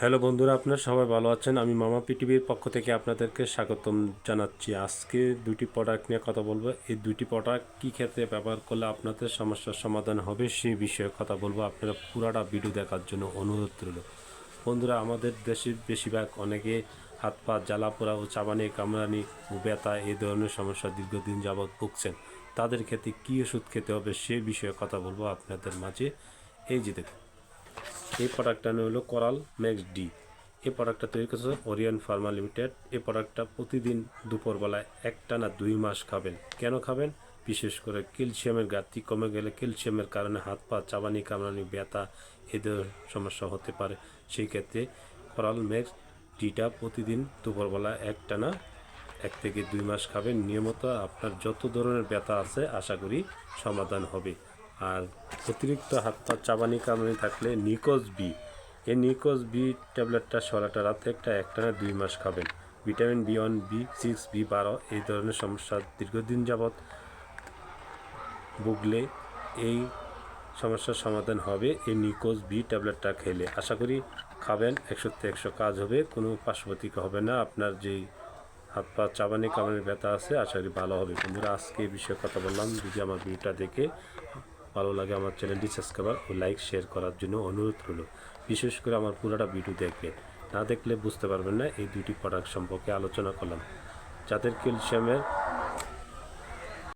Hello বন্ধুরা, আপনারা সবাই ভালো আছেন? আমি মামা পিটিভির পক্ষ থেকে আপনাদেরকে স্বাগতম জানাচ্ছি। আজকে দুইটি প্রোডাক্ট নিয়ে কথা বলবো। এই দুইটি প্রোডাক্ট কী ক্ষেত্রে ব্যবহার করলে আপনাদের সমস্যার সমাধান হবে সেই বিষয়ে কথা বলবো। আপনারা পুরাটা ভিডিও দেখার জন্য অনুরোধ রইল। বন্ধুরা, আমাদের দেশের বেশিরভাগ অনেকে হাত পা জ্বালা পোড়া ও চাবানি কামড়ানি ও ব্যথা এই ধরনের সমস্যা দীর্ঘদিন যাবৎ ভুগছেন। তাদের ক্ষেত্রে কী ওষুধ খেতে হবে সে বিষয়ে কথা বলবো আপনাদের মাঝে। এই যে দেখুন, এই প্রোডাক্টটা হলো কোরাল ম্যাক্স ডি। এই প্রোডাক্টটা তৈরি করেছে ওরিয়ন ফার্মা লিমিটেড। এই প্রোডাক্টটা প্রতিদিন দুপুরবেলায় একটানা 2 মাস খাবেন। কেন খাবেন? বিশেষ করে ক্যালসিয়ামের ঘাটতি কমে গেলে ক্যালসিয়ামের কারণে হাত পা চাবানি কামড়ানি ব্যথা এদের সমস্যা হতে পারে। সেই ক্ষেত্রে কোরাল ম্যাক্স ডিটা প্রতিদিন দুপুরবেলা একটানা 1 থেকে 2 মাস খাবেন নিয়মিত। আপনার যত ধরনের ব্যথা আছে আশা করি সমাধান হবে। আর অতিরিক্ত হাত পা চাবানি কামড়ানি থাকলে নিকোজ বি, এই নিকোজ বি ট্যাবলেটটা সরাটা রাতে একটানা 2 মাস খাবেন। ভিটামিন B1, B6, B12 এই ধরনের সমস্যা দীর্ঘদিন যাবৎ ভুগলে এই সমস্যার সমাধান হবে এই নিকোজ বি ট্যাবলেটটা খেলে। আশা করি খাবেন, 100-100 কাজ হবে, কোনো পার্শ্বপ্রতিক্রিয়া হবে না। আপনার যেই হাত পা চাবানি কামড়ে ব্যথা আছে আশা করি ভালো হবে। বন্ধুরা, আজকে এই বিষয়ে কথা বললাম। যদি আমার ভিডিওটা দেখে ভালো লাগে আমার চ্যানেলটি সাবস্ক্রাইব ও লাইক শেয়ার করার জন্য অনুরোধ রইল। বিশেষ করে আমার পুরোটা ভিডিও দেখবেন, না দেখলে বুঝতে পারবেন না এই দুইটি প্রোডাক্ট সম্পর্কে আলোচনা করলাম। যাদের ক্যালসিয়ামের